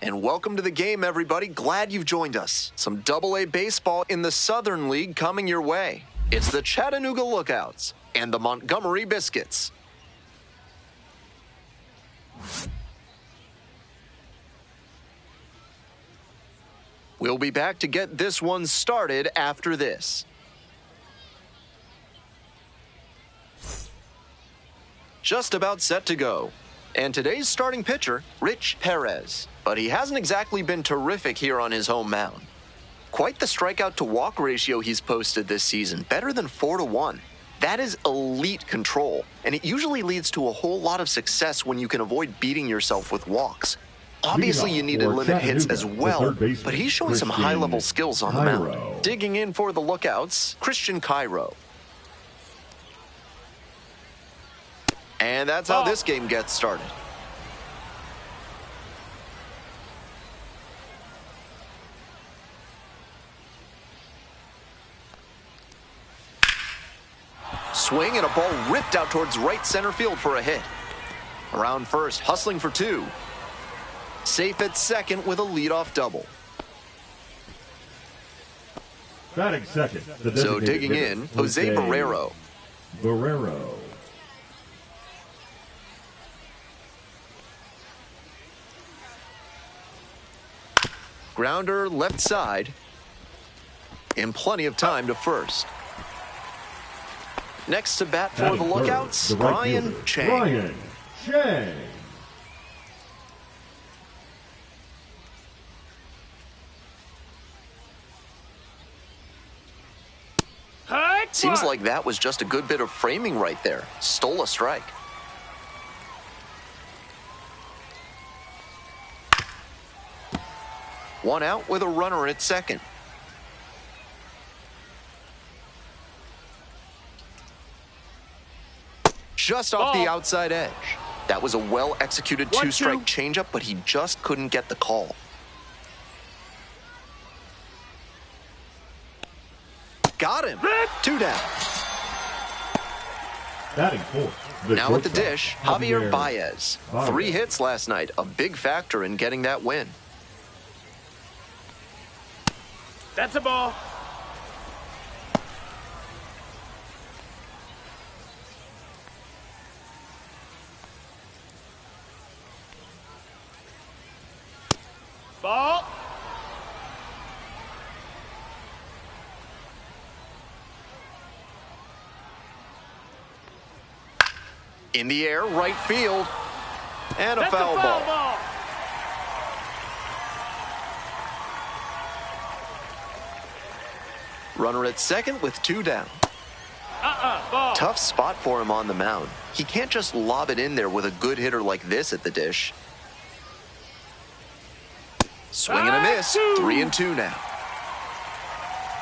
And welcome to the game, everybody. Glad you've joined us. Some Double-A baseball in the Southern League coming your way. It's the Chattanooga Lookouts and the Montgomery Biscuits. We'll be back to get this one started after this. Just about set to go. And today's starting pitcher, Rich Perez. But he hasn't exactly been terrific here on his home mound. Quite the strikeout-to-walk ratio he's posted this season, better than 4-1. That is elite control, and it usually leads to a whole lot of success when you can avoid beating yourself with walks. Obviously, you need to limit hits as well, but he's showing some high-level skills on the mound. Digging in for the Lookouts, Christian Cairo. And that's how this game gets started. Swing and a ball ripped out towards right center field for a hit. Around first, hustling for two. Safe at second with a leadoff double. Batting second. So digging in, Jose Barrero. Grounder left side. And plenty of time to first. Next to bat for the Lookouts, Brian Chang. Seems like that was just a good bit of framing right there. Stole a strike. One out with a runner at second. Just off the outside edge. That was a well-executed two-strike changeup, but he just couldn't get the call. Got him. 2 down. Batting fourth. Now at the dish, Javier Baez. 3 hits last night, a big factor in getting that win. That's a ball. Ball. In the air, right field. And a foul ball. Runner at second with 2 down. Ball. Tough spot for him on the mound. He can't just lob it in there with a good hitter like this at the dish. Swing and a miss. 3-2 now.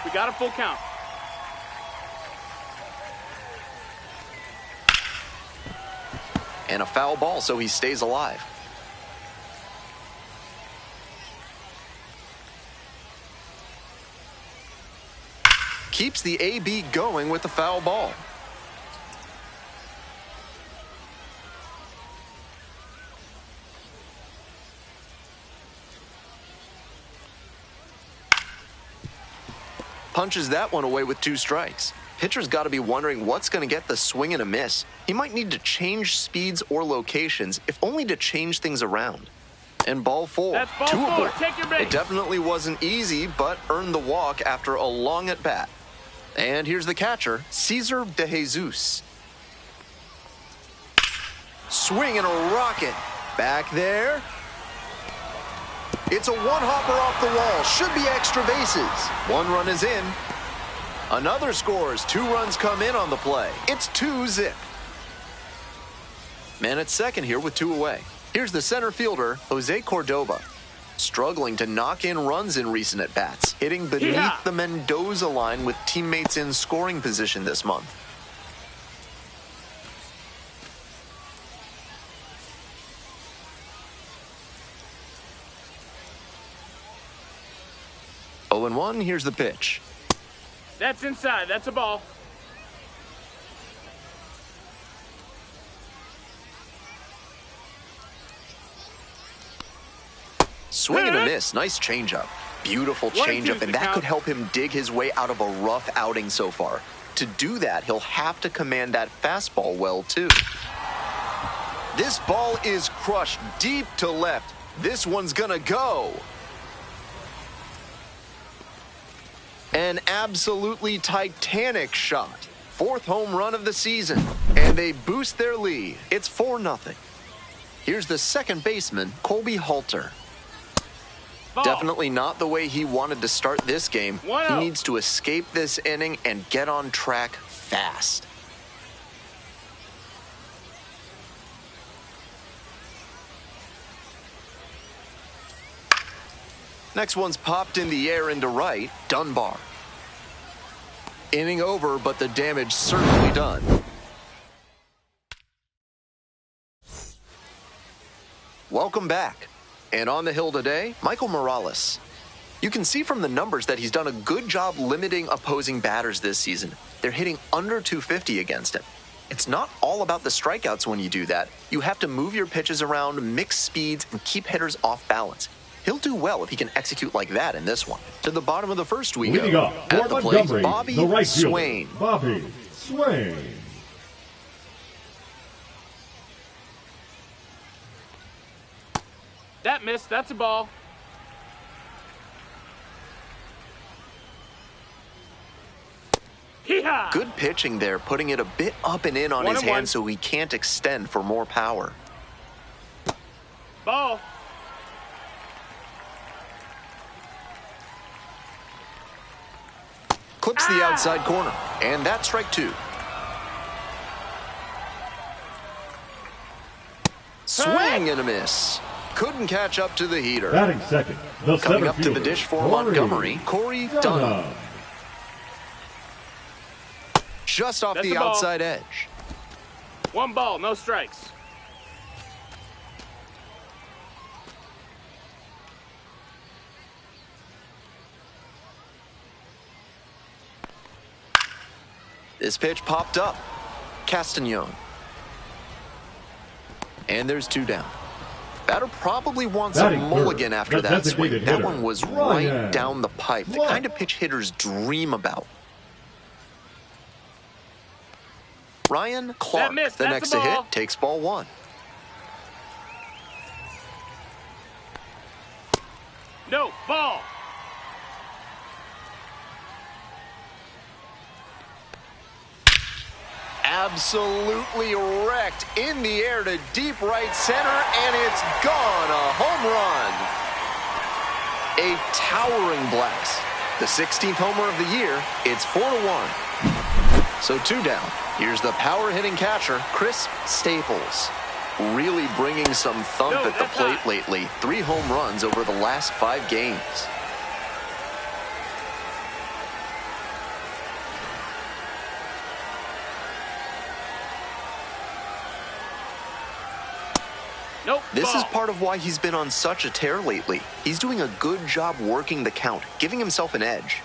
We got a full count. And a foul ball, so he stays alive. Keeps the AB going with the foul ball. Punches that one away with 2 strikes. Pitcher's got to be wondering what's going to get the swing and a miss. He might need to change speeds or locations, if only to change things around. And ball 4. That's ball 2 4. aboard. Take your base. It definitely wasn't easy, but earned the walk after a long at bat. And here's the catcher, Cesar De Jesus. Swing and a rocket. Back there. It's a one-hopper off the wall. Should be extra bases. 1 run is in. Another scores. 2 runs come in on the play. It's 2-zip. Man at second here with 2 away. Here's the center fielder, Jose Cordoba. Struggling to knock in runs in recent at-bats. Hitting beneath the Mendoza line with teammates in scoring position this month. Oh, 0-1, here's the pitch. That's inside. That's a ball. Swing and a miss. Nice changeup. Beautiful changeup, and that could help him dig his way out of a rough outing so far. To do that, he'll have to command that fastball well, too. This ball is crushed deep to left. This one's gonna go. An absolutely titanic shot. 4th home run of the season, and they boost their lead. It's 4-0. Here's the second baseman, Colby Halter. Ball. Definitely not the way he wanted to start this game. He needs to escape this inning and get on track fast. Next one's popped in the air into right, Dunbar. Inning over, but the damage certainly done. Welcome back. And on the hill today, Michael Morales. You can see from the numbers that he's done a good job limiting opposing batters this season. They're hitting under 250 against him. It's not all about the strikeouts when you do that. You have to move your pitches around, mix speeds, and keep hitters off balance. He'll do well if he can execute like that in this one. To the bottom of the first we go. At the plate, Bobby Swain. Bobby Swain. That missed. That's a ball. Hee-haw! Good pitching there, putting it a bit up and in on his hand so he can't extend for more power. Ball. Clips the outside corner, and that's strike 2. Swing and a miss. Couldn't catch up to the heater. Batting second, the Coming up to the dish for Montgomery, Corey Dunham. Just off the outside edge. 1 ball, no strikes. This pitch popped up. Castagnon. And there's 2 down. Batter probably wants a mulligan after that swing. That one was right down the pipe. The kind of pitch hitters dream about. Ryan Clark, the next to hit, takes ball 1. No, ball. Absolutely wrecked in the air to deep right center, and it's gone. A home run. A towering blast. The 16th homer of the year. It's 4-1. So 2 down. Here's the power-hitting catcher, Chris Staples. Really bringing some thump at the plate lately. 3 home runs over the last 5 games. Nope. This is part of why he's been on such a tear lately. He's doing a good job working the count, giving himself an edge.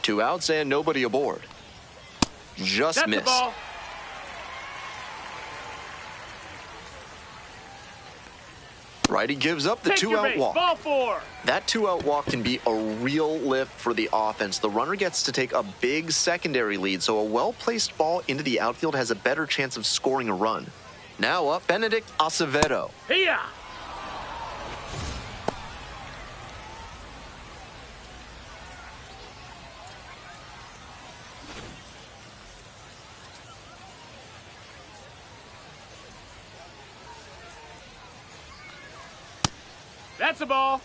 2 outs and nobody aboard. Just missed. Righty gives up the 2-out walk. Ball 4. That 2-out walk can be a real lift for the offense. The runner gets to take a big secondary lead, so a well-placed ball into the outfield has a better chance of scoring a run. Now up, Benedict Acevedo. Hiya! That's a ball.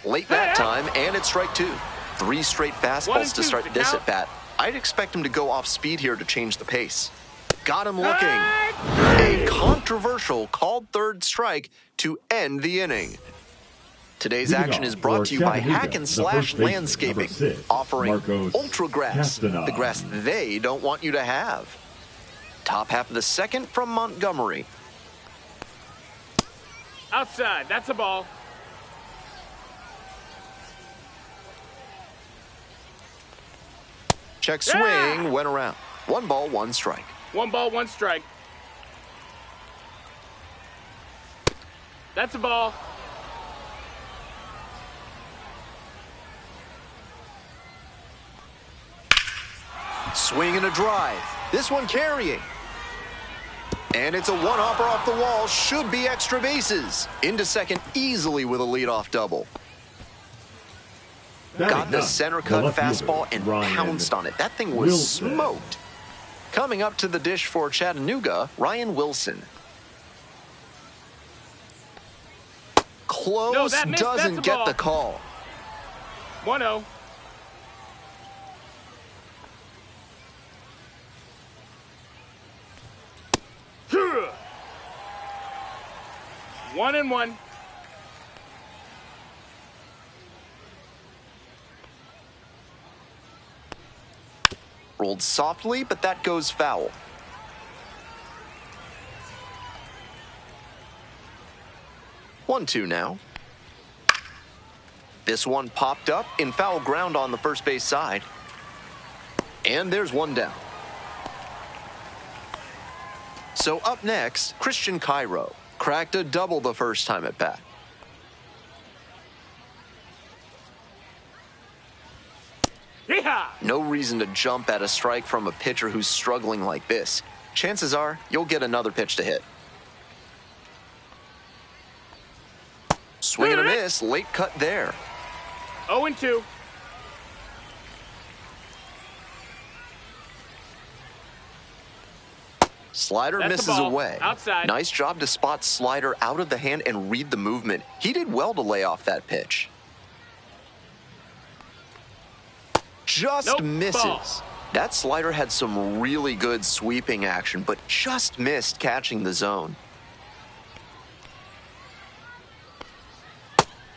Late that time, and it's strike 2. 3 straight fastballs to start this at bat. I'd expect him to go off speed here to change the pace. Got him looking. A controversial called 3rd strike to end the inning. Today's action is brought to you by Hack and Slash Landscaping, offering Ultra Grass, the grass they don't want you to have. Top half of the second from Montgomery. Outside, that's a ball. Check swing, went around. 1 ball, 1 strike. 1 ball, 1 strike. That's a ball. Swing and a drive. This one carrying. And it's a one-hopper off the wall. Should be extra bases. Into second easily with a leadoff double. Got the center cut fastball and pounced on it. That thing was smoked. Coming up to the dish for Chattanooga, Ryan Wilson. Close, No, that missed. doesn't That's a get ball. the call. 1-0. One and one. Rolled softly, but that goes foul. One, 2 now. This one popped up in foul ground on the first base side. And there's one down. So up next, Christian Cairo. Cracked a double the first time at bat. Yeehaw! No reason to jump at a strike from a pitcher who's struggling like this. Chances are you'll get another pitch to hit. Swing and a miss, late cut there. 0-2. Slider That's a misses ball. away. Outside. Nice job to spot slider out of the hand and read the movement. He did well to lay off that pitch. Just Nope, misses. ball. That slider had some really good sweeping action, but just missed catching the zone.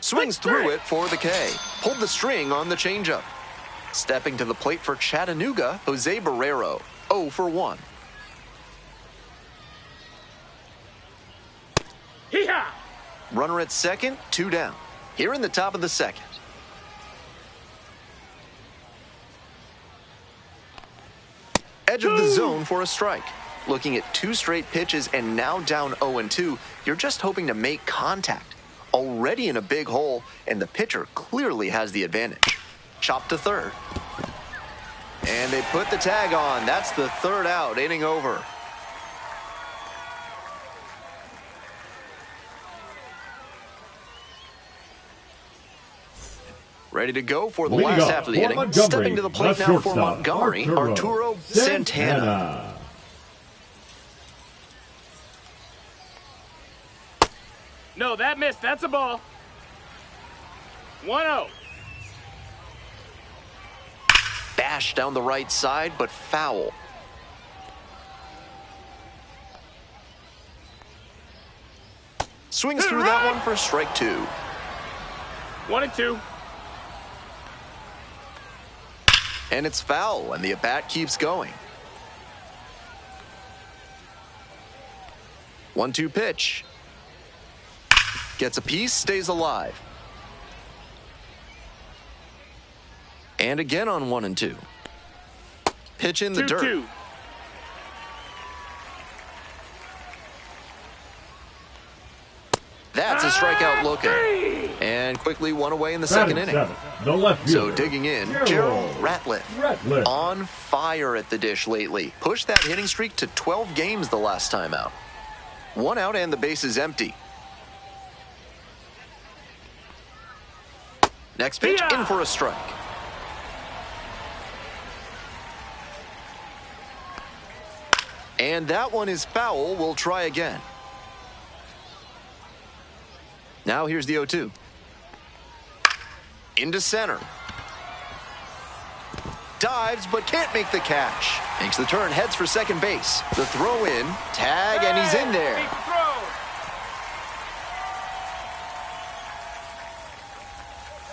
Swings through it for the K. Pulled the string on the changeup. Stepping to the plate for Chattanooga, Jose Barrero, 0 for 1. Yeehaw! Runner at second, 2 down. Here in the top of the second. Edge of the zone for a strike. Looking at 2 straight pitches and now down 0-2, you're just hoping to make contact. Already in a big hole, and the pitcher clearly has the advantage. Chop to third. And they put the tag on. That's the 3rd out, inning over. Ready to go for the Leading last off half of the for inning. Montgomery, Stepping to the plate the now for shortstop, Montgomery, Arturo Santana. No, that missed. That's a ball. 1-0. Bash down the right side, but foul. Swings through that one for strike 2. 1-2. And it's foul, and the at-bat keeps going. 1-2 pitch. Gets a piece, stays alive. And again on 1-2. Pitch in the dirt. 2-2. That's a strikeout looking. And quickly one away in the second inning. The left So fielder, digging in, Gerald Gerald Ratliff. Ratliff. On fire at the dish lately. Pushed that hitting streak to 12 games the last time out. 1 out and the base is empty. Next pitch, in for a strike. And that one is foul. We'll try again. Now here's the 0-2. Into center. Dives, but can't make the catch. Makes the turn, heads for second base. The throw in, tag, and he's in there. Big throw.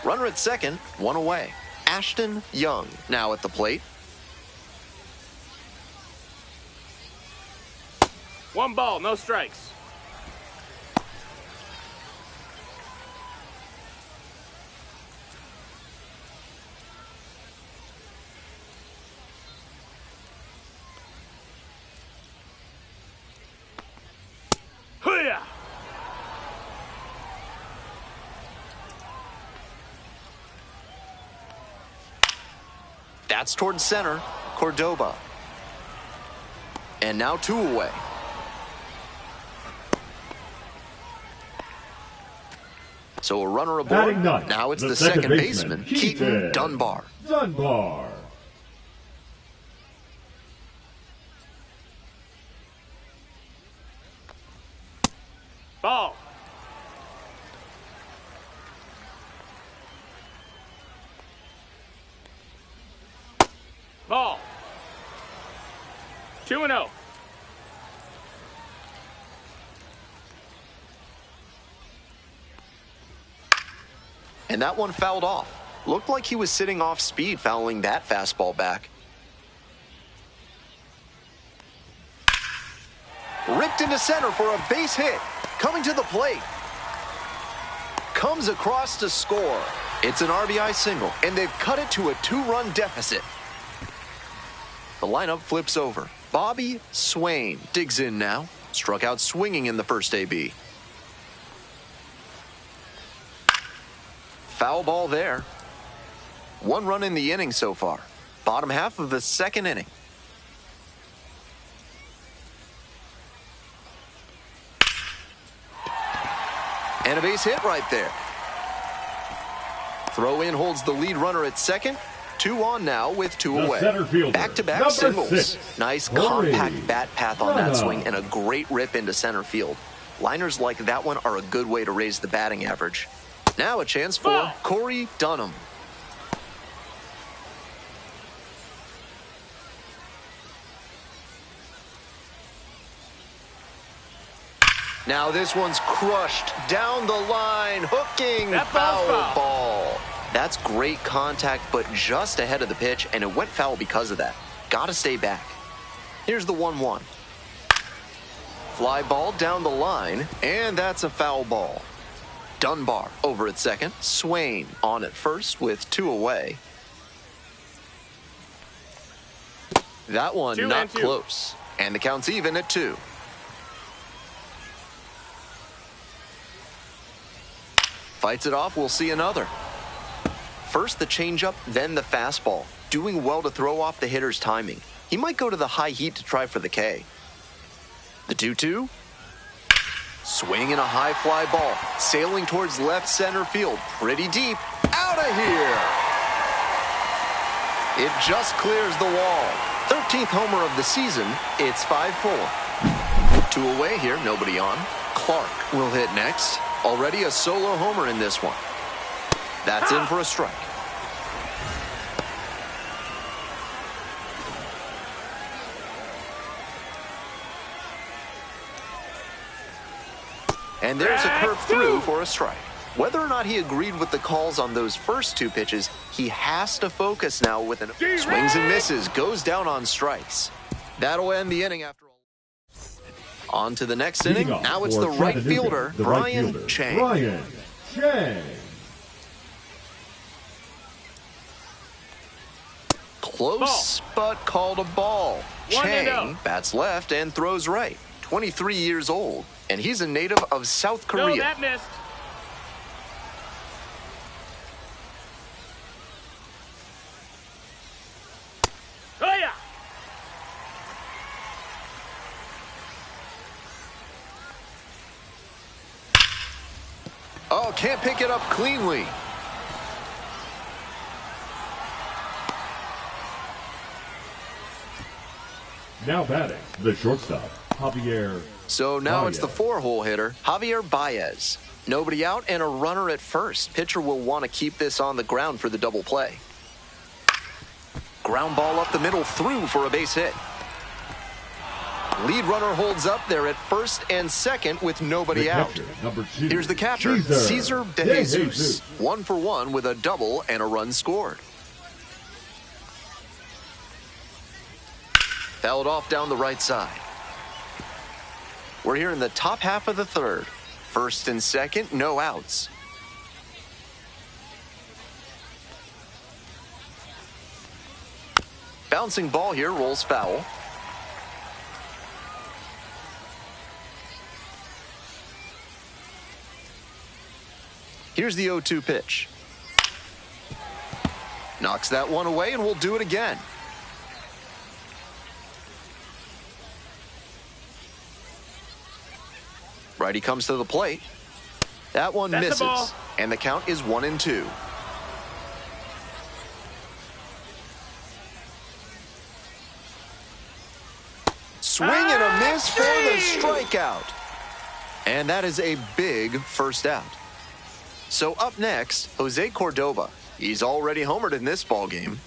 Runner at second, 1 away. Ashton Young now at the plate. 1 ball, no strikes. That's towards center, Cordoba. And now 2 away. So a runner aboard. Now it's the second baseman, Keaton Dunbar. Ball. Ball. 2-0. And that one fouled off. Looked like he was sitting off speed fouling that fastball back. Ripped into center for a base hit. Coming to the plate. Comes across to score. It's an RBI single, and they've cut it to a 2-run deficit. The lineup flips over. Bobby Swain digs in now. Struck out swinging in the first AB. Foul ball there. 1 run in the inning so far. Bottom half of the second inning. And a base hit right there. Throw in holds the lead runner at second. 2 on now with 2 away. Back-to-back singles. Nice compact bat path on that swing and a great rip into center field. Liners like that one are a good way to raise the batting average. Now a chance for Corey Dunham. Now this one's crushed down the line, hooking, foul ball. That's great contact, but just ahead of the pitch, and it went foul because of that. Gotta stay back. Here's the 1-1. Fly ball down the line, and that's a foul ball. Dunbar over at second. Swain on at first with 2 away. That one not close. And the count's even at 2. Fights it off, we'll see another. First the changeup, then the fastball. Doing well to throw off the hitter's timing. He might go to the high heat to try for the K. The 2-2. Swing and a high fly ball. Sailing towards left center field. Pretty deep. Out of here. It just clears the wall. 13th homer of the season. It's 5-4. 2 away here, nobody on. Clark will hit next. Already a solo homer in this one. That's in for a strike. And there's a curve through for a strike. Whether or not he agreed with the calls on those first 2 pitches, he has to focus now with an swings and misses, goes down on strikes. That'll end the inning after all. On to the next inning. Now it's the right fielder, Brian Chang. Close, but called a ball. Chang bats left and throws right. 23 years old, and he's a native of South Korea. No, that missed. Oh, yeah. Oh, can't pick it up cleanly. Now batting, the shortstop, Javier. So now it's the 4-hole hitter, Javier Baez. Nobody out and a runner at first. Pitcher will want to keep this on the ground for the double play. Ground ball up the middle through for a base hit. Lead runner holds up there at first and second with nobody out. Here's the catcher, Cesar De Jesus. 1 for 1 with a double and a run scored. Fouled off down the right side. We're here in the top half of the third. First and second, no outs. Bouncing ball here, rolls foul. Here's the 0-2 pitch. Knocks that one away, and we'll do it again. Righty comes to the plate. That one That's the ball. misses, and the count is 1-2. Swing and a miss for the strikeout. And that is a big first out. So up next, Jose Cordova. He's already homered in this ball game.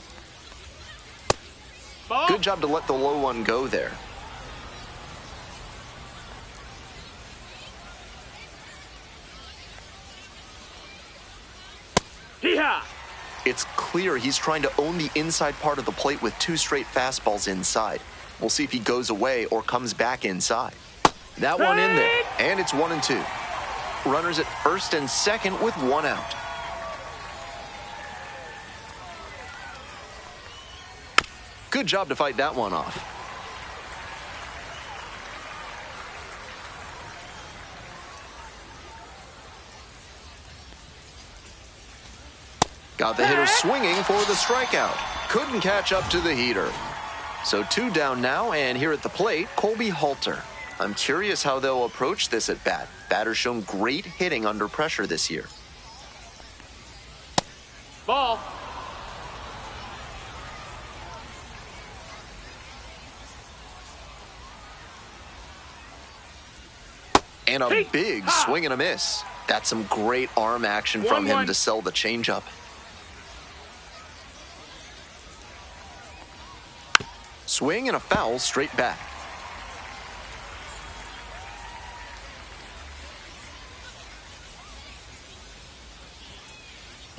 Ball. Good job to let the low one go there. Hee-haw. It's clear he's trying to own the inside part of the plate with 2 straight fastballs inside. We'll see if he goes away or comes back inside. That one in there, and it's 1-2. Runners at first and second with 1 out. Good job to fight that one off. Got the hitter swinging for the strikeout. Couldn't catch up to the heater. So 2 down now, and here at the plate, Colby Halter. I'm curious how they'll approach this at bat. Batter's shown great hitting under pressure this year. Ball. And a big swing and a miss. That's some great arm action from him to sell the changeup. Swing and a foul straight back.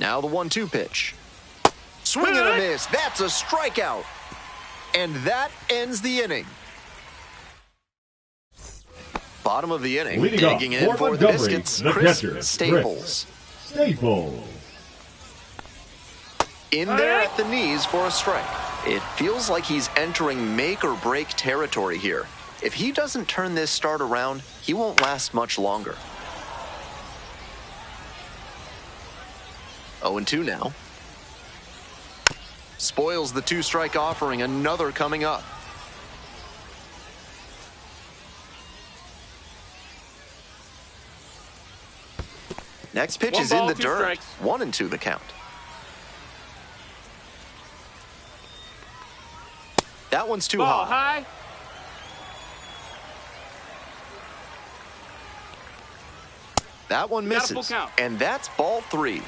Now the 1-2 pitch. Swing and a miss. That's a strikeout. And that ends the inning. Bottom of the inning, Leading digging in for the Biscuits, the Chris catcher, Staples. Staples. In there at the knees for a strike. It feels like he's entering make-or-break territory here. If he doesn't turn this start around, he won't last much longer. 0-2 now. Spoils the 2-strike offering, another coming up. Next pitch is in the dirt. 1-2 the count. That one's too high. That one misses, and that's ball 3.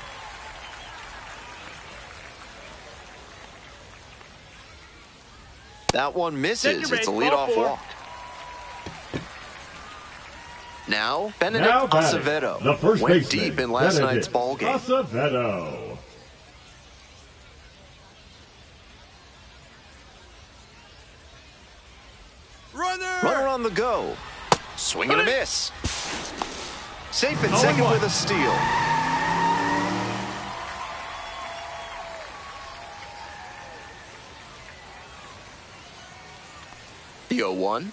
That one misses. It's a leadoff walk. Now, Benedict Acevedo the first went baseman, deep in last night's ball game. Acevedo. Runner on the go. Swing and a miss. Safe at second with a steal. The 0-1.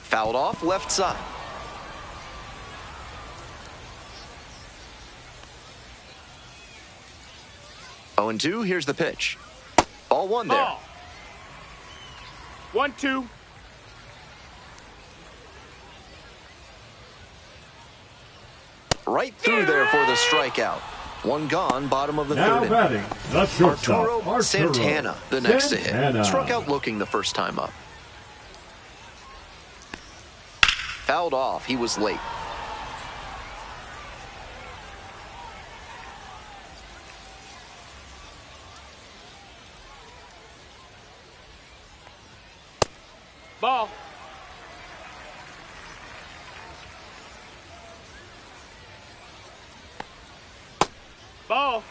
Fouled off left side. Oh, and 2, here's the pitch. Ball 1 there. 1-2. Right through there for the strikeout. 1 gone, bottom of the Now third batting, the shortstop, Arturo Santana, the next to hit. Struck out looking the first time up. Fouled off, he was late. Ball. Ball.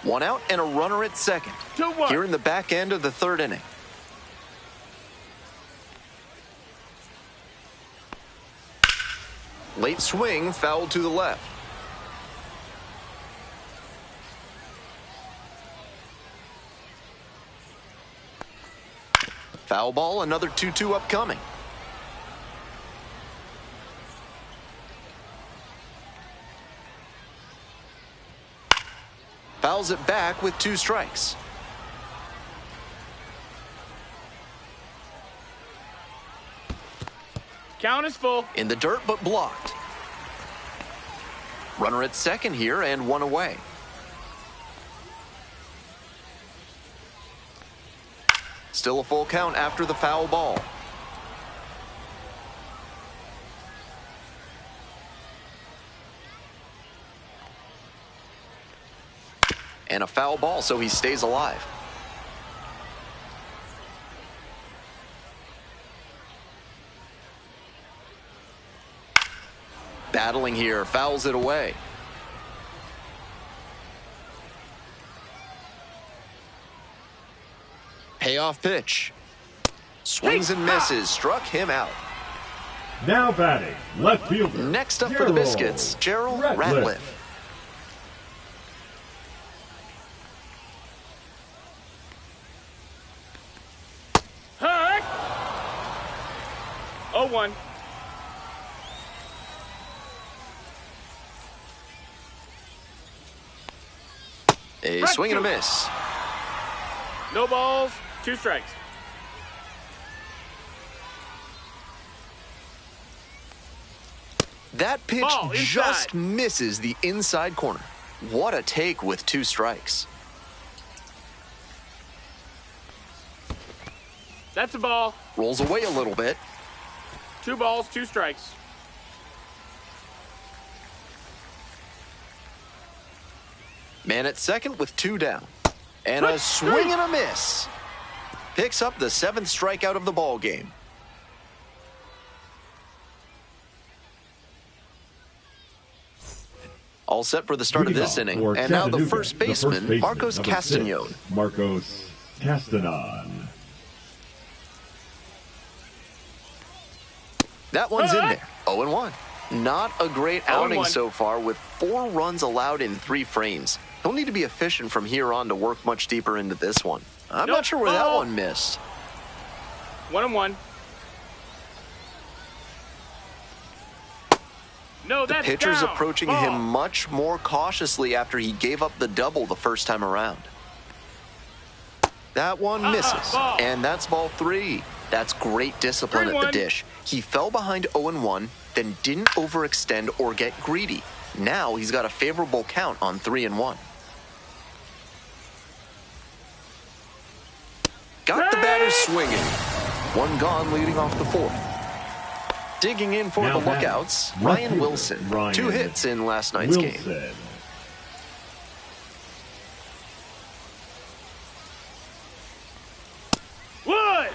1 out and a runner at second. 2-1. Here in the back end of the third inning. Late swing, foul to the left. Foul ball, another 2-2 upcoming. Foul fouls it back with 2 strikes. Count is full. In the dirt, but blocked. Runner at second here and 1 away. Still a full count after the foul ball. And a foul ball, so he stays alive. Battling here, fouls it away. Payoff pitch. Swings and misses, struck him out. Now batting, left fielder. Next up for the Biscuits, Gerald Ratliff. Hey! 0-1. A swing and a miss. No balls, 2 strikes. That pitch Ball inside. just misses the inside corner. What a take with 2 strikes. That's a ball. Rolls away a little bit. 2 balls, 2 strikes. Man at second with 2 down. And a swing and a miss. Picks up the 7th strikeout of the ball game. All set for the start of this inning. And now the first baseman, Marcos Castañon. Marcos Castañon. That one's in there. 0-1. Not a great outing 0-1. so far with 4 runs allowed in 3 frames. He'll need to be efficient from here on to work much deeper into this one. I'm not sure where that one missed. 1-1. No, The that's pitcher's down. approaching Ball. him much more cautiously after he gave up the double the first time around. That one misses, ball. and that's ball 3. That's great discipline at the 3-1. dish. He fell behind 0-1, then didn't overextend or get greedy. Now he's got a favorable count on 3-1. Got the batter swinging. 1 gone leading off the 4th. Digging in for Now the batting, lookouts, left Ryan fielder, Wilson. Ryan 2 hits in last night's game. Wilson. Wood.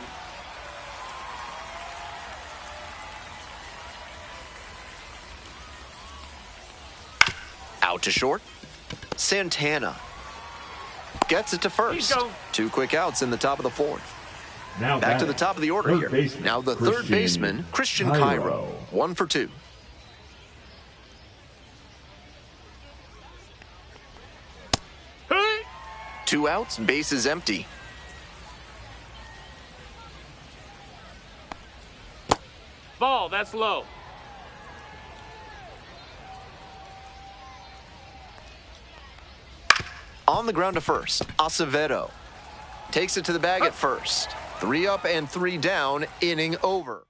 Out to short. Santana gets it to first. Go. 2 quick outs in the top of the 4th. Now Back to batting, the top of the order third here. baseman, Now the third baseman, Christian Cairo. 1 for 2. Hey! 2 outs, bases empty. Ball, that's low. On the ground to first, Acevedo takes it to the bag at first. 3 up and 3 down, inning over.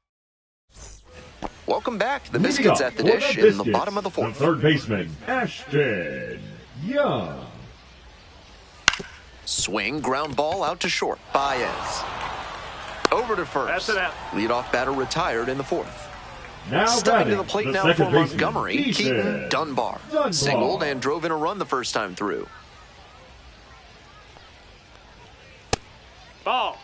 Welcome back. The Leading Biscuits up at the for dish in the Biscuits, bottom of the 4th. The third baseman, Ashton Young. Swing, ground ball out to short. Baez. Over to first. That's it out. Leadoff batter retired in the 4th. Now Stepping to batting, the plate the now second for baseman, Montgomery, Keaton Dunbar. Singled and drove in a run the first time through. Ball.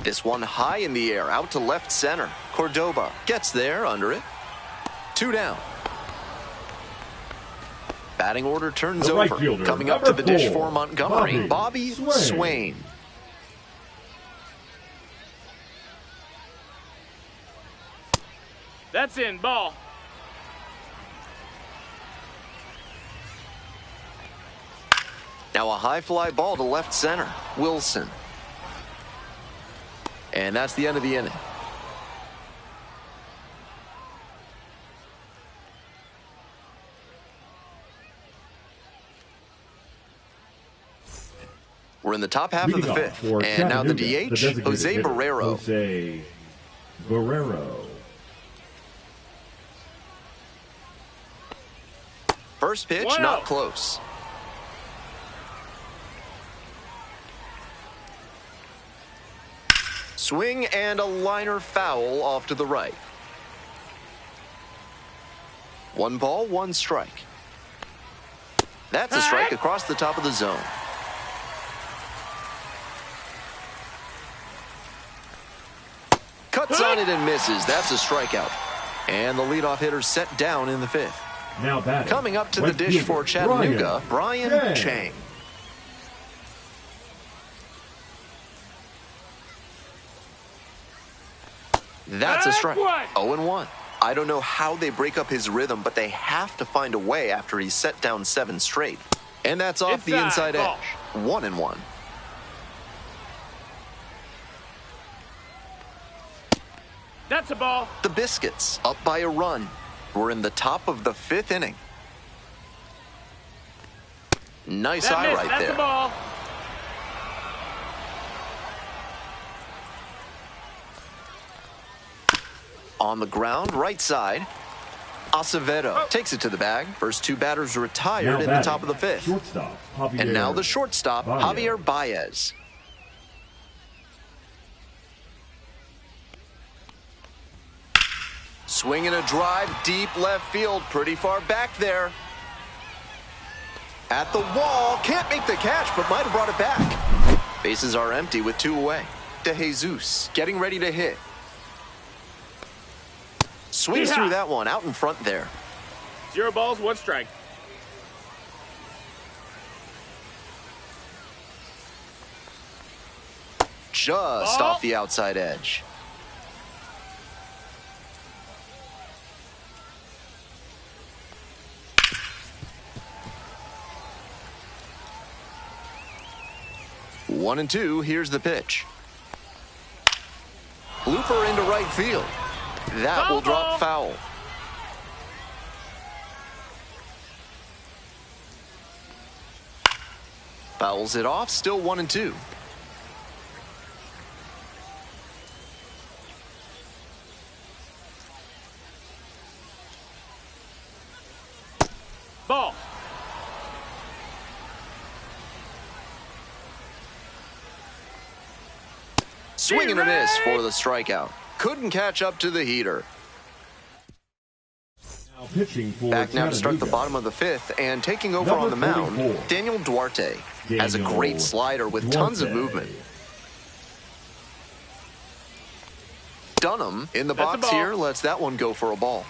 This one high in the air, out to left center. Cordoba gets there under it. 2 down. Batting order turns The right over. fielder, Coming up to the number dish 4, for Montgomery, Bobby Swain. That's in. Ball. Now a high fly ball to left center. Wilson. And that's the end of the inning. We're in the top half of Leading the off fifth. for And now the Chattanooga, DH, designated Jose hitter, Barrero. Jose Barrero. First pitch, 1-0. not close. Swing and a liner foul off to the right. 1 ball, 1 strike. That's a strike across the top of the zone. Cuts on it and misses. That's a strikeout. And the leadoff hitter set down in the 5th. Now batting, Coming up to the right dish fielder, for Chattanooga, Brian Chang. That's a strike. 0-1. I don't know how they break up his rhythm, but they have to find a way after he's set down 7 straight. And that's off the inside ball. edge. 1-1. That's a ball. The Biscuits up by a run. We're in the top of the 5th inning. Nice That eye missed. right That's there. a ball. On the ground, right side. Acevedo takes it to the bag. First 2 batters retired Now in the batting, top of the 5th. shortstop, And now the Javier shortstop, Baez. Javier Baez. Swinging a drive deep left field, pretty far back there. At the wall, can't make the catch, but might have brought it back. Bases are empty with 2 away. De Jesus getting ready to hit. Swings through that one, out in front there. 0 balls, 1 strike. Just Ball. off the outside edge. One and 2, here's the pitch. Blooper into right field. That will drop foul. Fouls it off, still 1 and 2. Ball. Swing and a miss for the strikeout. Couldn't catch up to the heater. Now pitching for Back now to start the Chattanooga. bottom of the 5th and taking over Number on the mound, 44. Daniel Duarte. Has a Daniel great slider with tons of Duarte. movement. Dunham in the That's a box ball. here lets that one go for a ball.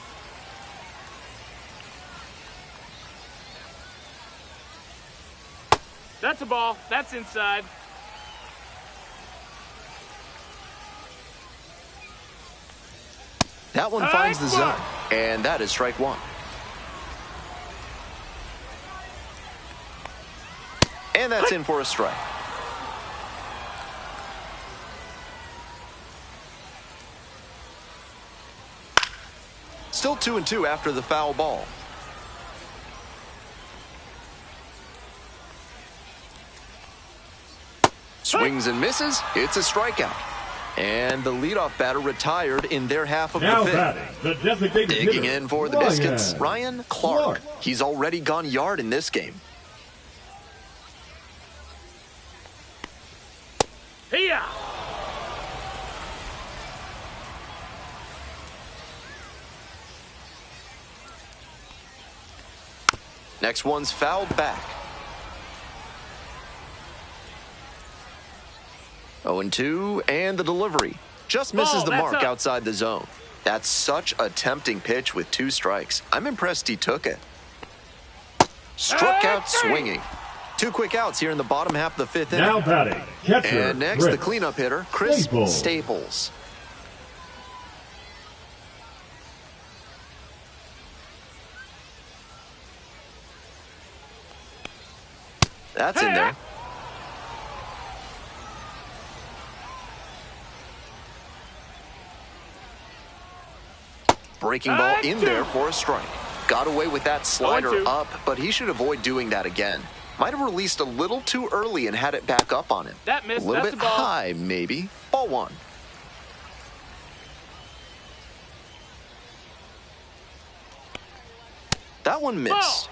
That's a ball. That's inside. That one finds the zone, and that is strike 1. And that's in for a strike. Still 2 and 2 after the foul ball. Swings and misses. It's a strikeout. And the leadoff batter retired in their half of Now the 5th. batting, the designated Digging hitter, in for the Ryan Biscuits, Ryan Clark. He's already gone yard in this game. Here. Next one's fouled back. 0-2, and the delivery. Just misses Ball, the that's mark up. outside the zone. That's such a tempting pitch with 2 strikes. I'm impressed he took it. Struck out swinging. 2 quick outs here in the bottom half of the 5th inning. Now batting, catcher, And next, Chris the cleanup hitter, Chris Staples. Staples. That's in there. Breaking ball in there for a strike. Got away with that slider 0-2. up, but he should avoid doing that again. Might have released a little too early and had it back up on him. That missed. A little That's bit a ball. high, maybe. Ball one. That one missed.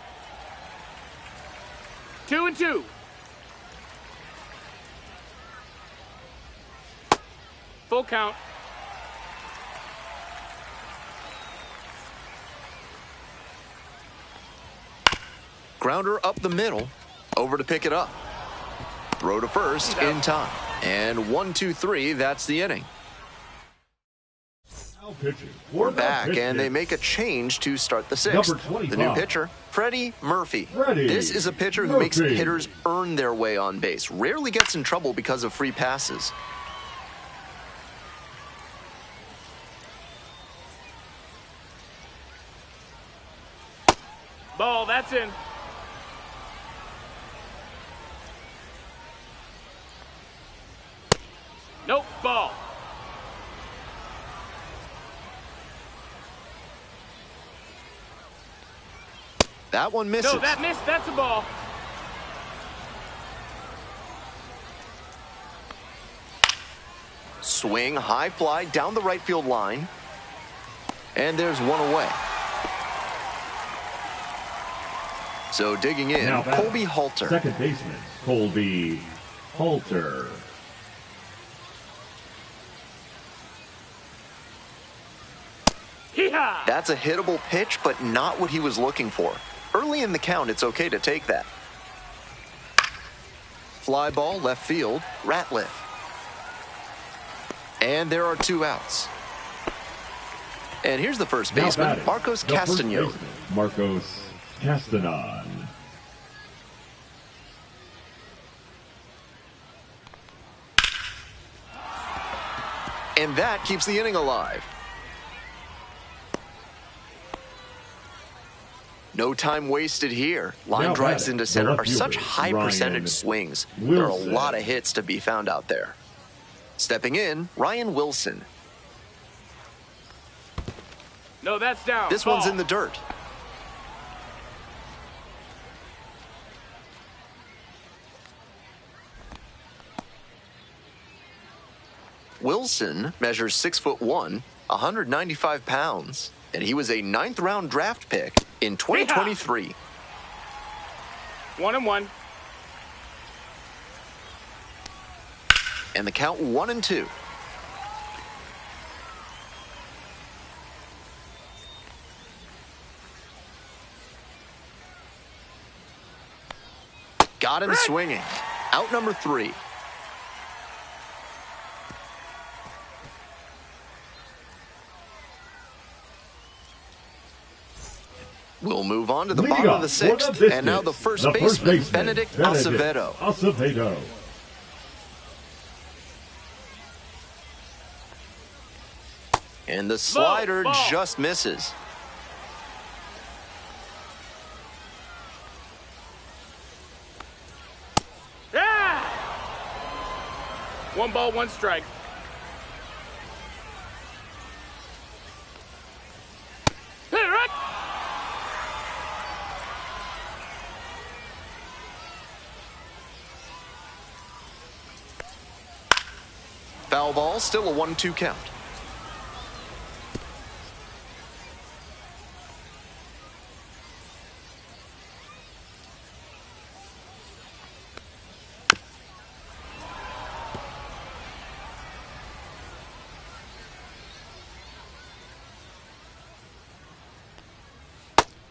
Ball. 2-2. Full count. Grounder up the middle. Over to pick it up. Throw to first in time. And 1, 2, 3, that's the inning. We're back, and they make a change to start the sixth. The new pitcher, Freddie Murphy. This is a pitcher who makes hitters earn their way on base. Rarely gets in trouble because of free passes. Ball, that's in. Nope, ball. That one misses. No, that missed. That's a ball. Swing, high fly down the right field line. And there's one away. So digging in, Now Colby Halter. Second baseman, Colby Halter. Hee-haw! That's a hittable pitch, but not what he was looking for. Early in the count, it's okay to take that. Fly ball, left field, Ratliff. And there are 2 outs. And here's the first Now baseman, batting, Marcos the first Castañón. baseman, Marcos Castañón. And that keeps the inning alive. No time wasted here. Line Now drives batting, into the center left are such fielder, high Ryan percentage swings. There are a Wilson. lot of hits to be found out there. Stepping in, Ryan Wilson. No, that's down. This ball. one's in the dirt. Wilson measures 6'1", 195 pounds, and he was a 9th-round draft pick in 2023. 1-1. And the count 1-2. Got him swinging. Out number 3. We'll move on to the Leading bottom of up the for the 6th, Biscuits, and now the first the baseman, Benedict Acevedo. Acevedo. And the slider ball. just misses. Yeah! 1 ball, 1 strike. Hit it right. Foul ball, still a 1-2 count.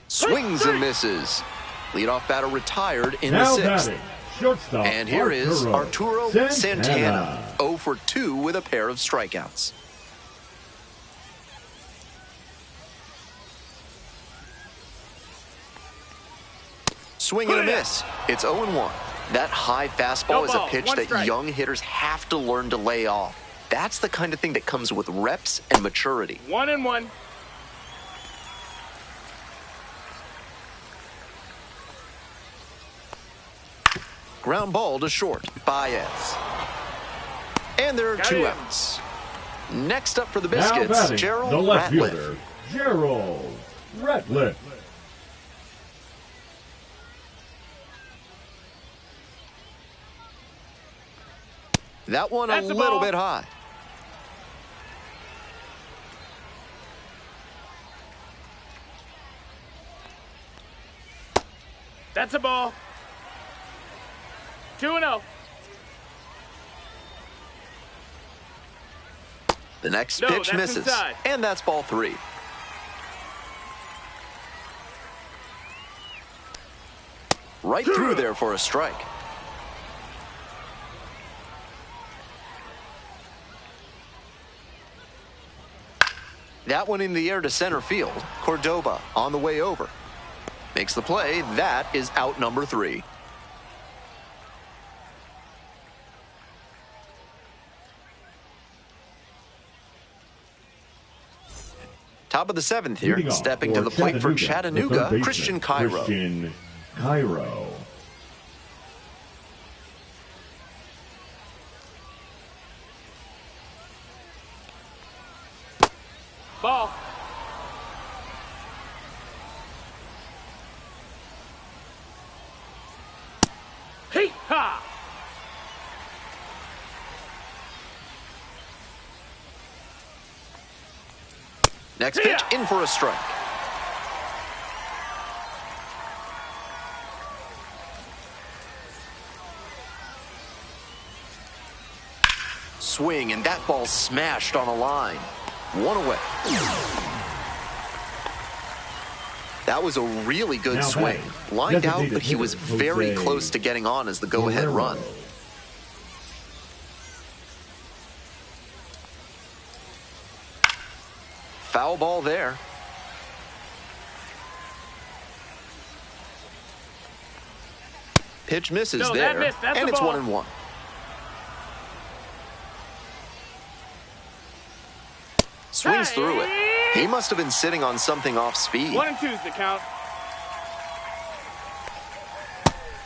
Swings and misses. Leadoff batter retired in Now the 6th. batting, shortstop And here is Arturo Santana, 0 for 2 with a pair of strikeouts. Swing and a miss. It's 0-1. That high fastball No is a ball, pitch 1 that strike. young hitters have to learn to lay off. That's the kind of thing that comes with reps and maturity. 1-1. Ground ball to short, Baez. And there are Got 2 him. outs. Next up for the Now Biscuits, batting, Gerald the left Ratliff. fielder, Gerald Ratliff. That one That's a the little ball. bit high. That's a ball. 2-0. The next No, pitch that's misses. inside. And that's ball 3. Right through there for a strike. That one in the air to center field. Cordoba on the way over. Makes the play. That is out number 3. Top of the 7th here. Leading off Stepping to the plate for the Chattanooga, third baseman, Christian Cairo. Christian Cairo. Ball. Hey, ha! Next pitch in for a strike. Swing, and that ball smashed on a line. 1 away. That was a really good Now swing. batting, Lined out, designated but he was hitter, very Jose close to getting on as the go-ahead Guerrero. run. Foul ball there. Pitch misses No, there, that missed. That's and a it's ball. 1-1. Swings through it. He must have been sitting on something off speed. 1-2's the count.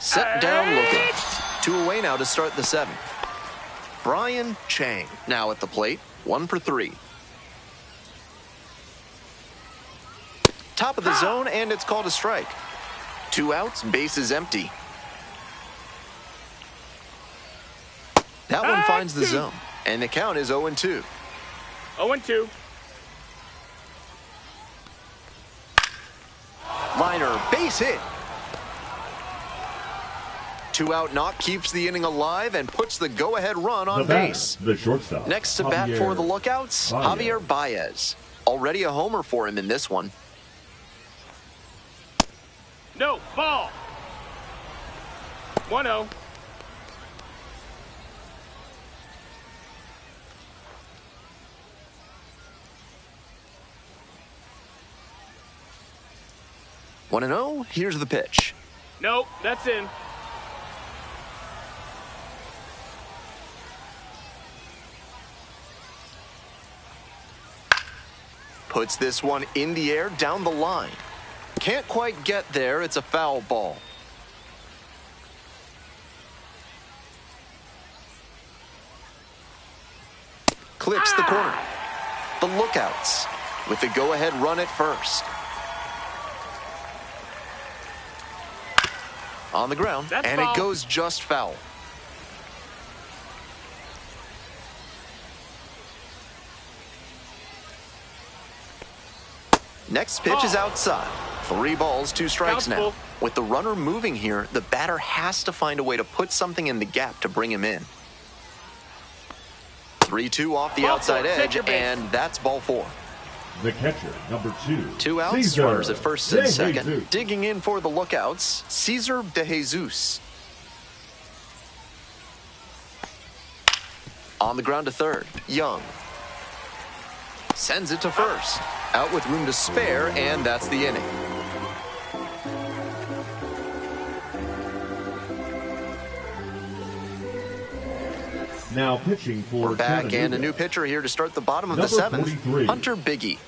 Set down looking. 2 away now to start the 7th. Brian Chang now at the plate. 1 for 3. Top of the zone, and it's called a strike. 2 outs, bases empty. That one finds the zone, and the count is 0-2. 0-2. Liner, base hit. 2 out knock keeps the inning alive and puts the go-ahead run on The batter, base. the shortstop. Next to bat for the Lookouts, Javier Baez. Already a homer for him in this one. No, ball. 1-0. One and 0. Here's the pitch. Nope, that's in. Puts this one in the air down the line. Can't quite get there. It's a foul ball. Clips the corner. The Lookouts with the go-ahead run at first. On the ground, That's and foul. it goes just foul. Next pitch is outside. 3 balls, 2 strikes Count's now. full. With the runner moving here, the batter has to find a way to put something in the gap to bring him in. 3-2 off the Ball outside 4, take edge, your base. and that's ball 4. The catcher, number 2. 2 outs, Cesar runners at first and De second. Jesus. Digging in for the Lookouts, Cesar De Jesus. On the ground to third, Young. Sends it to first. Out with room to spare, and that's the inning. Now pitching for We're back, and a Chattanooga. new pitcher here to start the bottom of the Number 7th. 43. Hunter Biggie.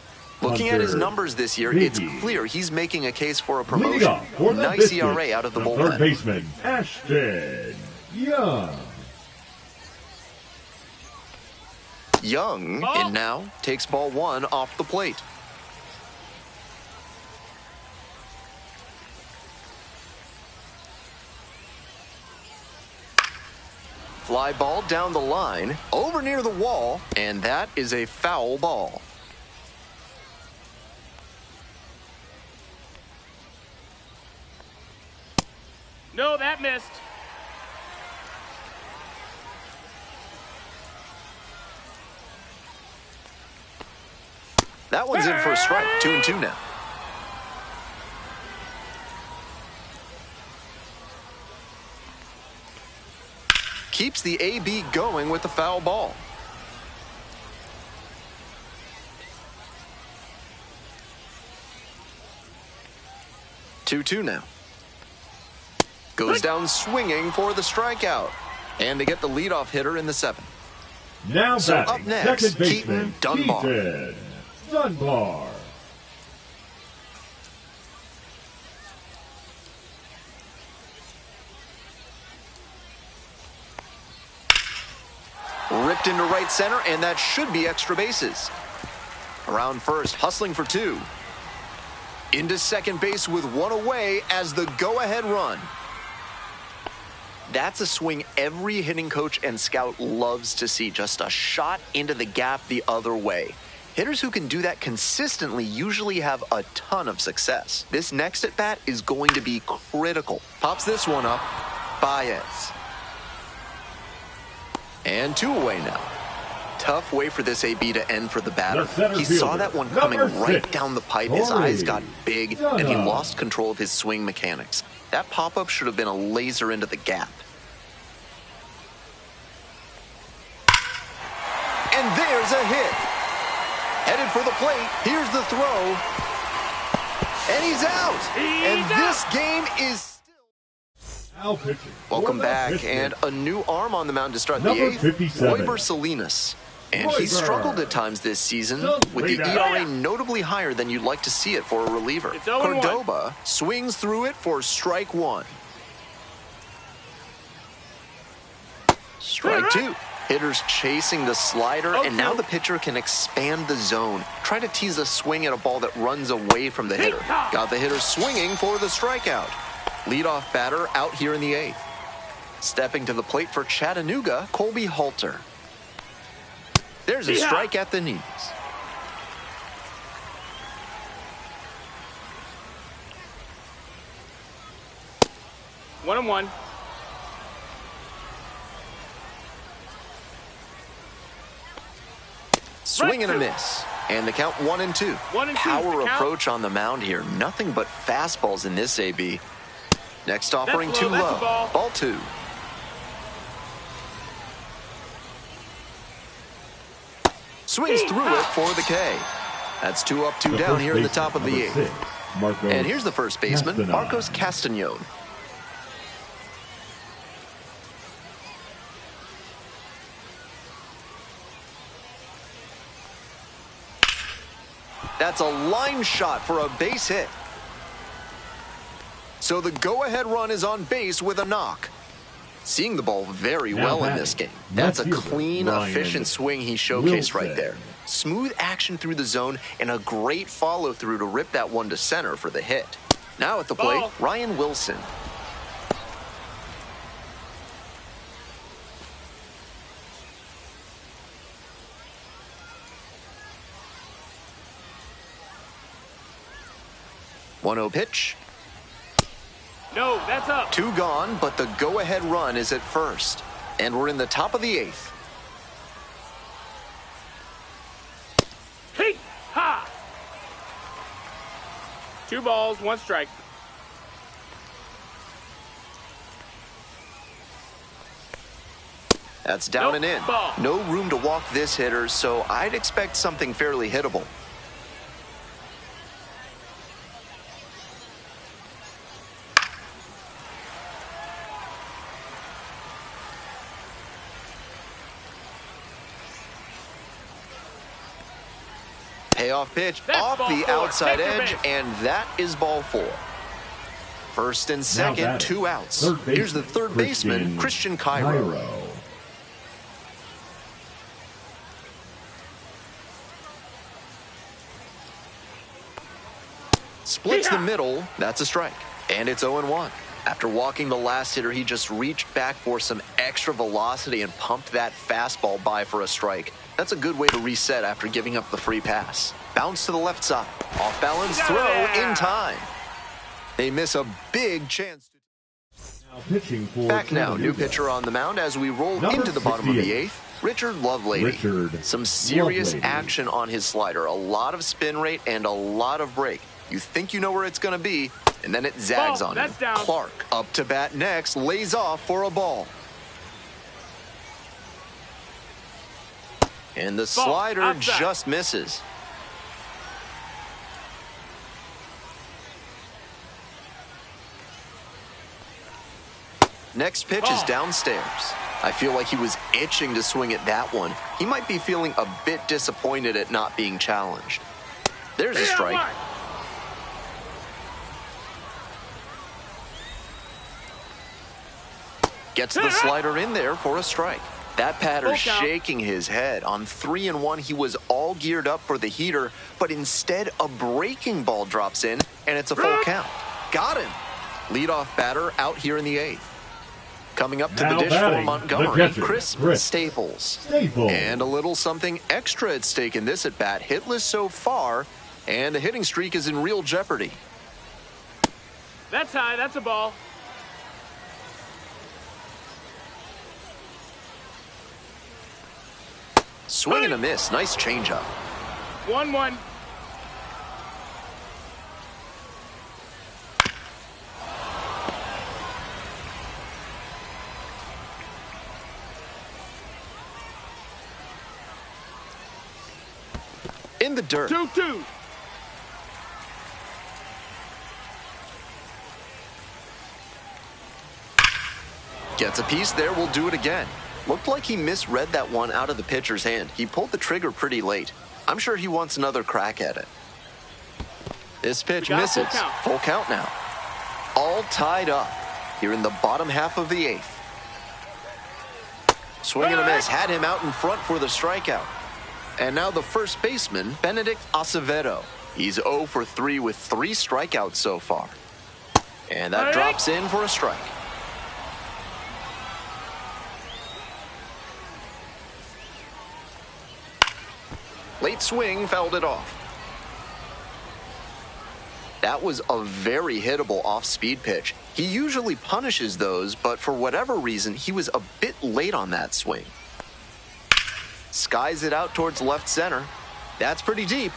Looking at his Hunter numbers this year, it's Biggie. clear he's making a case for a Leading promotion. off for the Nice Biscuits, ERA out of the third bullpen. baseman, Ashton Young. Young Ball. in now takes ball 1 off the plate. Fly ball down the line, over near the wall, and that is a foul ball. No, that missed. That one's in for a strike. 2-2 now. Keeps the AB going with the foul ball. Two now. Goes down swinging for the strikeout. And they get the leadoff hitter in the 7th. Now So batting, up next, second baseman, Keaton Dunbar. Keaton Dunbar. Ripped into right center, and that should be extra bases. Around first, hustling for 2. Into second base with 1 away as the go-ahead run. That's a swing every hitting coach and scout loves to see. Just a shot into the gap the other way. Hitters who can do that consistently usually have a ton of success. This next at-bat is going to be critical. Pops this one up. Baez. And 2 away now. Tough way for this AB to end for the batter. He saw that one coming right down the pipe. His eyes got big, and he lost control of his swing mechanics. That pop-up should have been a laser into the gap. And there's a hit. Headed for the plate. Here's the throw. And he's out. This game is... Welcome back, and a new arm on the mound to start the 8th, Royber Salinas. And he struggled at times this season, with the ERA notably higher than you'd like to see it for a reliever. Cordoba swings through it for strike 1. Strike 2. Hitters chasing the slider, and now the pitcher can expand the zone. Try to tease a swing at a ball that runs away from the hitter. Got the hitter swinging for the strikeout. Leadoff batter out here in the 8th. Stepping to the plate for Chattanooga, Colby Halter. There's a strike at the knees. One and one. Swing and a miss. And the count 1-2. Power approach on the mound here. Nothing but fastballs in this AB. Next offering too low. Ball 2. Swings through it for the K. That's 2 up, 2 down here in the top of the 8th. And here's the first baseman, Marcos Castañon. That's a line shot for a base hit. So the go-ahead run is on base with a knock. Seeing the ball very well in this game. That's a clean, efficient swing he showcased right there. Smooth action through the zone and a great follow-through to rip that one to center for the hit. Now at the plate, Ryan Wilson. One-0 pitch. No, that's up. 2 gone, but the go-ahead run is at first. And we're in the top of the 8th. Hey, ha! 2 balls, 1 strike. That's down and in. No room to walk this hitter, so I'd expect something fairly hittable. Payoff pitch off the outside edge, and that is ball 4. First and second, 2 outs. Here's the third baseman, Christian Cairo. Splits the middle, that's a strike. And it's 0-1. After walking the last hitter, he just reached back for some extra velocity and pumped that fastball by for a strike. That's a good way to reset after giving up the free pass. Bounce to the left side. Off balance throw in time. They miss a big chance. Back now, new pitcher on the mound as we roll into the bottom of the eighth. Richard Lovelady. Some serious action on his slider. A lot of spin rate and a lot of break. You think you know where it's going to be, and then it zags on him. Down. Clark up to bat next, lays off for a ball. And the slider just misses. Next pitch is downstairs. I feel like he was itching to swing at that one. He might be feeling a bit disappointed at not being challenged. There's a strike. Gets the slider in there for a strike. That batter's shaking his head. On 3-1, he was all geared up for the heater, but instead a breaking ball drops in, and it's a full count. Got him. Leadoff batter out here in the eighth. Coming up to the dish for Montgomery, Chris Staples. And a little something extra at stake in this at-bat. Hitless so far, and the hitting streak is in real jeopardy. That's high. That's a ball. Swing and a miss. Nice changeup. 1-1. In the dirt. 2-2. Gets a piece there. We'll do it again. Looked like he misread that one out of the pitcher's hand. He pulled the trigger pretty late. I'm sure he wants another crack at it. This pitch misses. Full count now. All tied up here in the bottom half of the eighth. Swing and a miss. Had him out in front for the strikeout. And now the first baseman, Benedict Acevedo. He's 0 for 3 with 3 strikeouts so far. And that drops in for a strike. Late swing, fouled it off. That was a very hittable off-speed pitch. He usually punishes those, but for whatever reason, he was a bit late on that swing. Skies it out towards left center. That's pretty deep.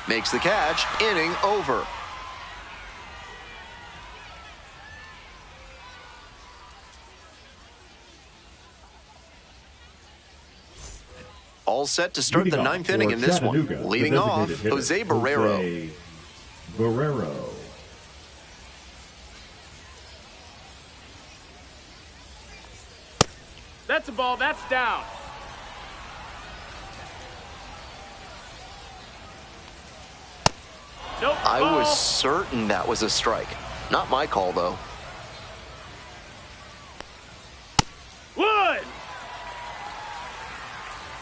Makes the catch. Inning over. All set to start the ninth inning in this one. Leading off, Jose Barrero. That's a ball. That's down. Nope. I was certain that was a strike. Not my call, though. Wood.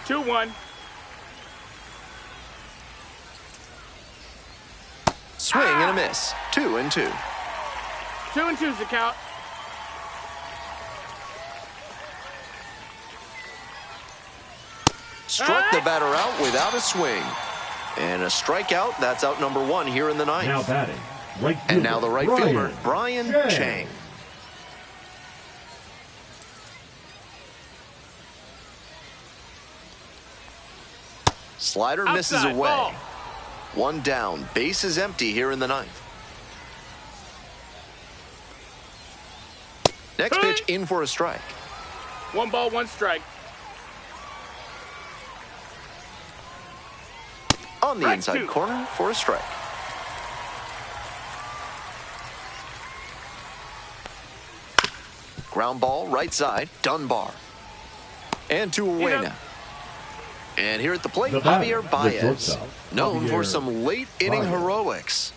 2-1. Swing and a miss. 2-2. 2-2's the count. Struck the batter out without a swing. And a strikeout. That's out number 1 here in the ninth. Now batting, right fielder, and now the right fielder, Brian Chang. Slider misses away. Ball. 1 down. Base is empty here in the ninth. Next pitch in for a strike. 1 ball, 1 strike. On the inside corner for a strike. Ground ball, right side, Dunbar. And to away now. And here at the plate, Javier Baez, known for some late inning heroics.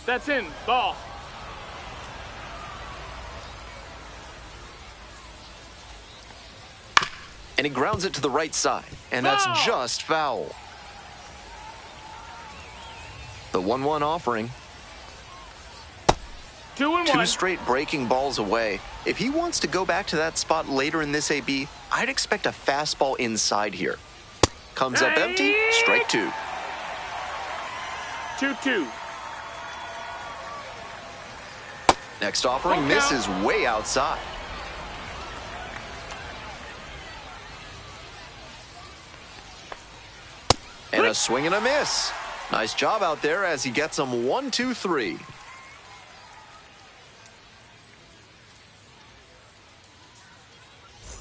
That's in. Ball. And he grounds it to the right side. and that's Foul. just foul. The 1-1 offering. 2-1. Two straight breaking balls away. If he wants to go back to that spot later in this AB, I'd expect a fastball inside here. Comes up empty, strike 2. 2-2. Next offering misses way outside. And a swing and a miss. Nice job out there as he gets them 1-2-3.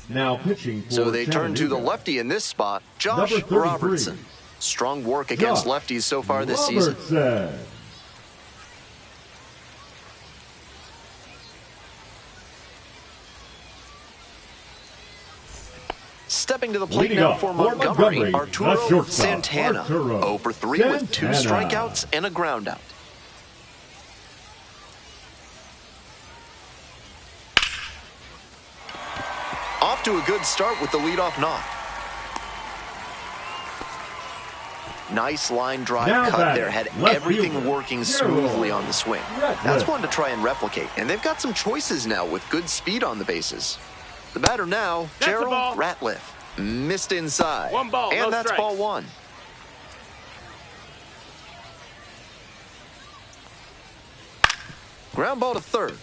Now pitching for So they turn to the Chattanooga. lefty in this spot, Josh Number 33. Robertson. Strong work against Josh lefties so far this season. Robertson. Stepping to the plate Leading now up for for Montgomery, Montgomery, Arturo the shortstop, Santana. Arturo 0 for 3 with 2 Santana. strikeouts and a ground out. Off to a good start with the leadoff knock. Nice line drive Now cut batting, there. Had left everything fielder, working Gerald smoothly on the swing. That's Ratliff. one to try and replicate. And they've got some choices now with good speed on the bases. The batter now, That's a Gerald ball. Ratliff. Missed inside. 1 ball, and no that's strikes. ball 1. Ground ball to third.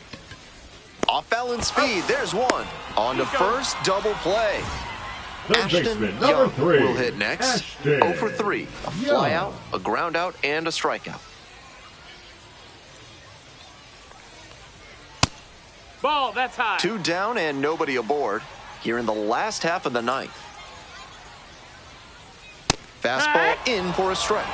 Off balance speed. There's one. On to first, double play. Third Ashton baseman, number Young 3. will hit next. Ashton 0 for 3. A fly Young. out, a ground out, and a strikeout. Ball, that's high. 2 down and nobody aboard here in the last half of the ninth. Fastball in for a strike.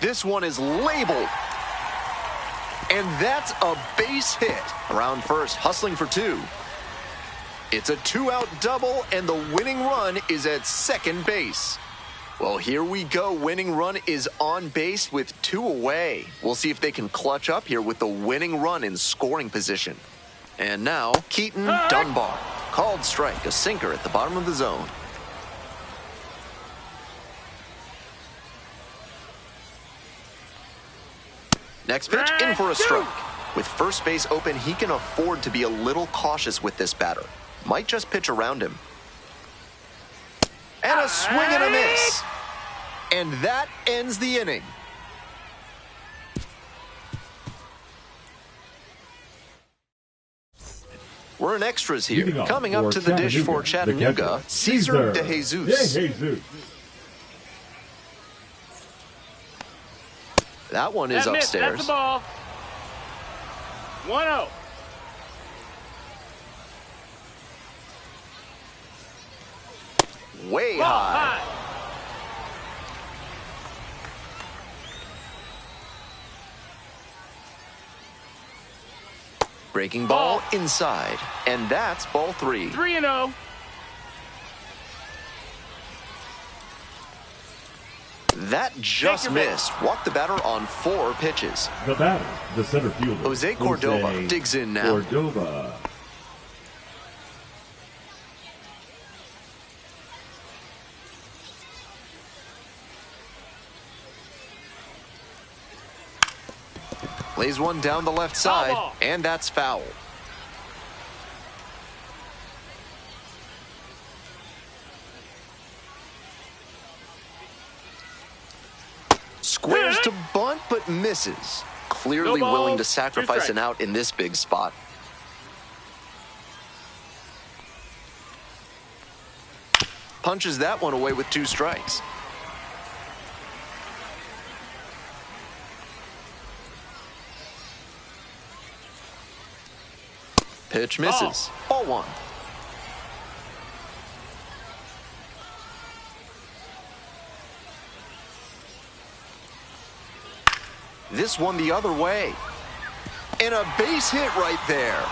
This one is labeled. And that's a base hit. Around first, hustling for 2. It's a 2-out double, and the winning run is at second base. Well, here we go. Winning run is on base with 2 away. We'll see if they can clutch up here with the winning run in scoring position. And now, Keaton Dunbar. Called strike, a sinker at the bottom of the zone. Next pitch, in for a strike. With first base open, he can afford to be a little cautious with this batter. Might just pitch around him. And a swing and a miss. And that ends the inning. We're in extras here. Leading off Coming up for to the dish for Chattanooga, the Chattanooga, catcher, Cesar De Jesus. De Jesus. That one is That missed. upstairs. That's the ball. 1-0. Way Ball high. high. Breaking ball Ball. inside. And that's ball 3. 3-0. That just Take your pick. missed. Walked the batter on 4 pitches. The batter, the center fielder. Jose Cordova digs in now. Cordova. Lays one down the left side, ball. and that's foul. Squares to bunt, but misses. Clearly No balls, willing to 2 sacrifice strikes. an out in this big spot. Punches that one away with 2 strikes. Pitch misses. Ball 1. This one the other way. And a base hit right there.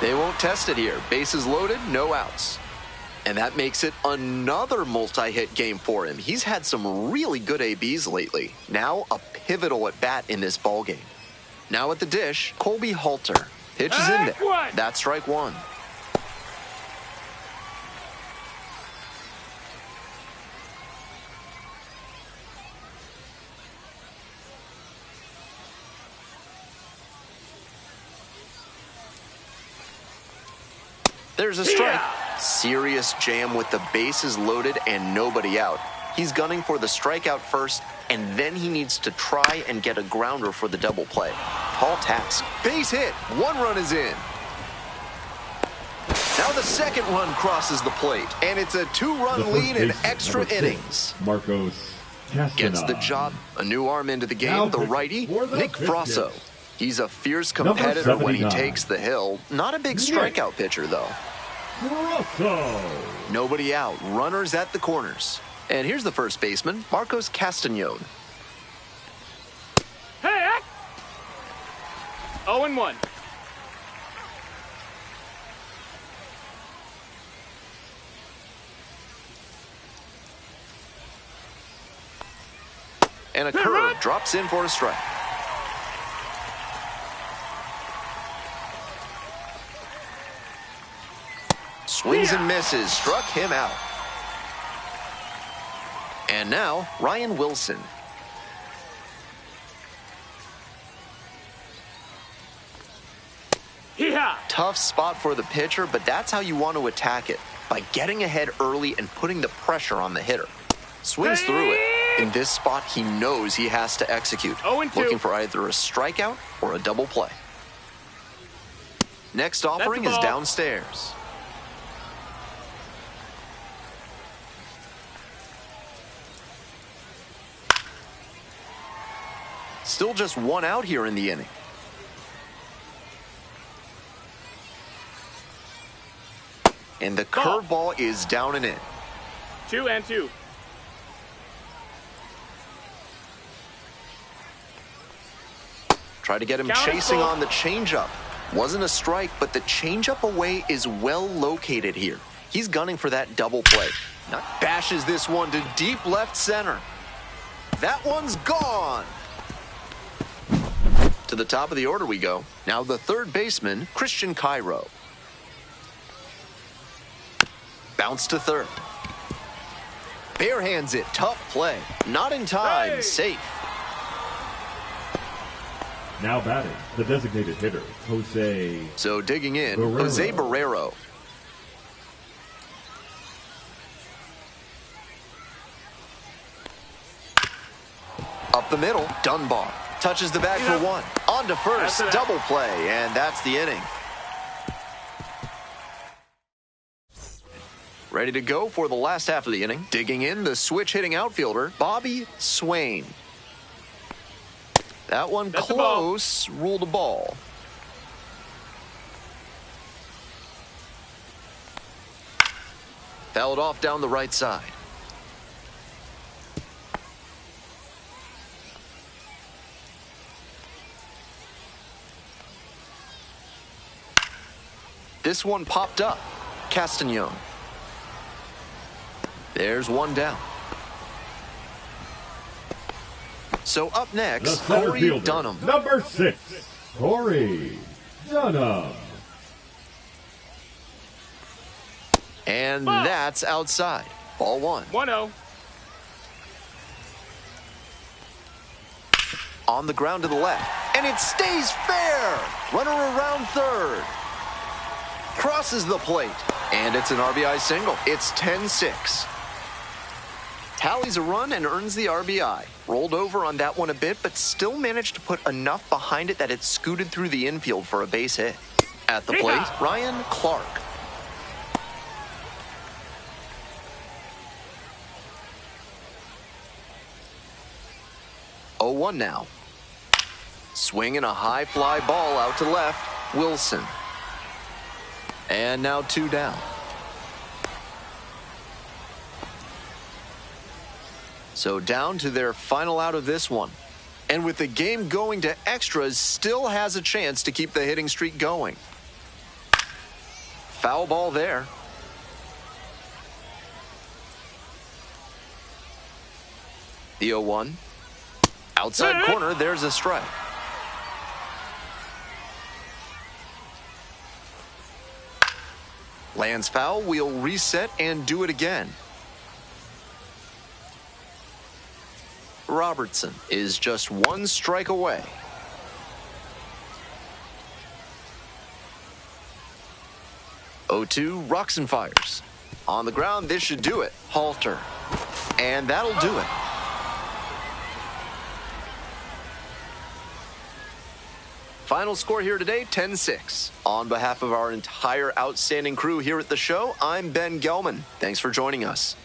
They won't test it here. Bases loaded, no outs. And that makes it another multi-hit game for him. He's had some really good ABs lately. Now a pivotal at bat in this ballgame. Now at the dish, Colby Halter. Pitch is in there. That's strike one. There's a strike. Serious jam with the bases loaded and nobody out. He's gunning for the strikeout first, and then he needs to try and get a grounder for the double play. Tall task. Base hit. One run is in. Now the second run crosses the plate, and it's a two-run lead in extra innings. Marcos Gets the job. A new arm into the game, the righty, Nick Frasso. He's a fierce competitor when he takes the hill. Not a big strikeout pitcher, though. Nobody out. Runners at the corners. And here's the first baseman, Marcos Castañón. Hey! 0-1. And a curve drops in for a strike. Swings and misses, struck him out. And now, Ryan Wilson. Tough spot for the pitcher, but that's how you want to attack it, by getting ahead early and putting the pressure on the hitter. Swings through it. In this spot, he knows he has to execute, looking for either a strikeout or a double play. Next offering is downstairs. Still just one out here in the inning. And the curveball is down and in. 2-2. Try to get him chasing on the changeup. Wasn't a strike, but the changeup away is well located here. He's gunning for that double play. Bashes this one to deep left center. That one's gone. To the top of the order we go. Now the third baseman, Christian Cairo. Bounce to third. Bare hands it. Tough play. Not in time. Hey. Safe. Now batting, the designated hitter, Jose. So digging in, Barrero. Jose Barrero. Up the middle, Dunbar. Touches the bag for one. On to first, double play, and that's the inning. Ready to go for the last half of the inning. Digging in, the switch-hitting outfielder, Bobby Swain. That one close, ruled a ball. Fouled off down the right side. This one popped up. Castañón. There's one down. So up next, Corey Dunham. Number 6, Corey Dunham. And that's outside. Ball one. 1-0. On the ground to the left. And it stays fair. Runner around third. Crosses the plate. And it's an RBI single. It's 10-6. Tallies a run and earns the RBI. Rolled over on that one a bit, but still managed to put enough behind it that it scooted through the infield for a base hit. At the plate, Ryan Clark. Oh, 0-1 now. Swinging a high fly ball out to left, Wilson. And now 2 down. So down to their final out of this one. And with the game going to extras, still has a chance to keep the hitting streak going. Foul ball there. The 0-1. Outside corner, there's a strike. Lands foul, we'll reset and do it again. Robertson is just one strike away. Oh-2 rocks and fires. On the ground, this should do it. Halter. And that'll do it. Final score here today, 10-6. On behalf of our entire outstanding crew here at the show, I'm Ben Gelman. Thanks for joining us.